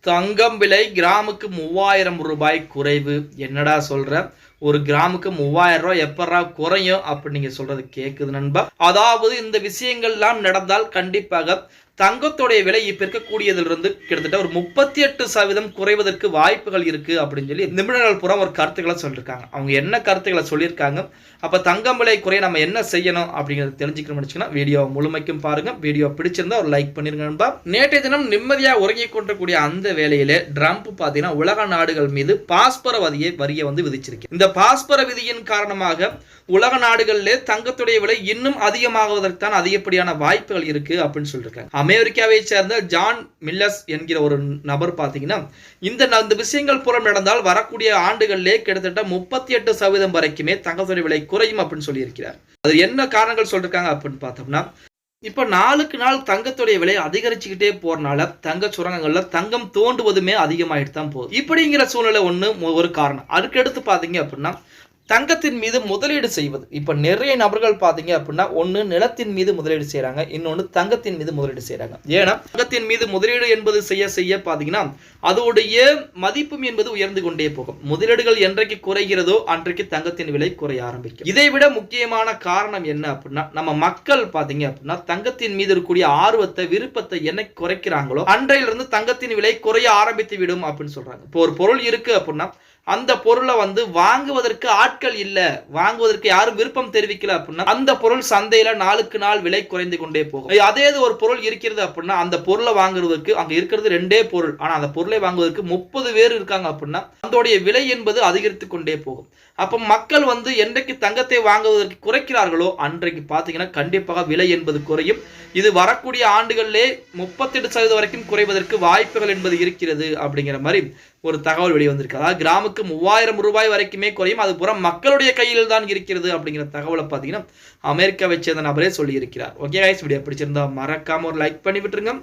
தங்கம் விலை கிராமுக்கு 3000 ரூபாய் குறைவு. என்னடா சொல்ற? ஒரு கிராமுக்கு 3000 ரூபாய் எப்படா குறையும் அப்படின்னு நீங்க சொல்றது கேக்குது நண்பா. அதாவது இந்த விஷயங்கள்லாம் நடந்தால் கண்டிப்பாக தங்கத்தோடைய விலை இப்ப இருக்கக்கூடியதிலிருந்து கிட்டத்தட்ட ஒரு 38% குறைவதற்கு வாய்ப்புகள் இருக்கு அப்படின்னு சொல்லி நிபுணர்கள் புறம் ஒரு கருத்துக்களை சொல்லியிருக்காங்க. அவங்க என்ன கருத்துக்களை சொல்லியிருக்காங்க, அப்ப தங்கம் விலை குறைய நம்ம என்ன செய்யணும் அப்படிங்கிறது தெரிஞ்சுக்கணும்னு வீடியோ முழுமைக்கும் பாருங்க. வீடியோ பிடிச்சிருந்தா ஒரு லைக் பண்ணிருங்க நண்பா. நேற்றைய தினம் நிம்மதியா உறங்கிக் கொண்டிருக்கூடிய அந்த வேளையிலே ட்ரம்ப் பாத்தீங்கன்னா உலக நாடுகள் மீது பாஸ்பர வரியை வந்து விதிச்சிருக்கு. இந்த பாஸ்பர விதியின் காரணமாக உலக நாடுகளிலே தங்கத்துடைய விலை இன்னும் அதிகமாகுவதற்கு தான் அதிகப்படியான வாய்ப்புகள் இருக்கு அப்படின்னு சொல்லியிருக்காங்க. அமெரிக்காவை சேர்ந்த ஜான் மில்லஸ் என்கிற ஒரு நபர் பாத்தீங்கன்னா இந்த விஷயங்கள் புறம் நடந்தால் வரக்கூடிய ஆண்டுகளிலே கிட்டத்தட்ட 38% வரைக்குமே தங்கத்துடைய விலை குறையும் அப்படின்னு சொல்லி இருக்கிறார். அது என்ன காரணங்கள் சொல்லிருக்காங்க அப்படின்னு பார்த்தோம்னா, இப்ப நாளுக்கு நாள் தங்கத்துடைய விலை அதிகரிச்சுக்கிட்டே போறனால தங்க சுரங்கங்கள்ல தங்கம் தோண்டுவதுமே அதிகமாயிட்டு தான் போகுது. இப்படிங்கிற சூழ்நிலை ஒரு காரணம். அதுக்கடுத்து பாத்தீங்க அப்படின்னா தங்கத்தின் மீது முதலீடு செய்வது. இப்ப நிறைய நபர்கள் பாத்தீங்க அப்படின்னா ஒண்ணு நிலத்தின் மீது முதலீடு செய்யறாங்க, இன்னொன்னு தங்கத்தின் மீது முதலீடு செய்யறாங்க. ஏன்னா தங்கத்தின் மீது முதலீடு என்பது செய்ய பாத்தீங்கன்னா அதோடைய மதிப்பும் என்பது உயர்ந்து கொண்டே போகும். முதலீடுகள் என்றைக்கு குறைகிறதோ அன்றைக்கு தங்கத்தின் விலை குறைய ஆரம்பிக்கும். இதை விட முக்கியமான காரணம் என்ன அப்படின்னா நம்ம மக்கள் பாத்தீங்க அப்படின்னா தங்கத்தின் மீது இருக்கக்கூடிய ஆர்வத்தை விருப்பத்தை என்னைக்கு குறைக்கிறாங்களோ அன்றையிலிருந்து தங்கத்தின் விலை குறைய ஆரம்பித்து விடும் அப்படின்னு சொல்றாங்க. இப்போ ஒரு பொருள் இருக்கு அப்படின்னா அந்த பொருளை வந்து வாங்குவதற்கு ஆட்கள் இல்ல, வாங்குவதற்கு யாரும் விருப்பம் தெரிவிக்கல அப்படின்னா அந்த பொருள் சந்தையில நாளுக்கு நாள் விலை குறைந்து கொண்டே போகும். அதே ஒரு பொருள் இருக்கிறது அப்படின்னா அந்த பொருளை வாங்குறதுக்கு அங்க இருக்கிறது 2 பொருள், ஆனா அந்த பொருளை வாங்குவதற்கு 30 பேர் இருக்காங்க அப்படின்னா அதோடைய விலை என்பது அதிகரித்து கொண்டே போகும். அப்ப மக்கள் வந்து என்றைக்கு தங்கத்தை வாங்குவதற்கு குறைக்கிறார்களோ அன்றைக்கு பாத்தீங்கன்னா கண்டிப்பாக விலை என்பது குறையும். இது வரக்கூடிய ஆண்டுகளிலே 38% வரைக்கும் குறைவதற்கு வாய்ப்புகள் என்பது இருக்கிறது அப்படிங்கிற மாதிரி ஒரு தகவல் வெளிவந்திருக்கு. அதாவது கிராமுக்கு 3000 ரூபாய் வரைக்குமே குறையும். அது புறம் மக்களுடைய கையில் தான் இருக்கிறது அப்படிங்கிற தகவலை பார்த்தீங்கன்னா அமெரிக்காவை சேர்ந்த நபரே சொல்லி இருக்கிறார். ஓகே கைஸ், வீடியோ பிடிச்சிருந்தா மறக்காம ஒரு லைக் பண்ணி விட்டுருங்க.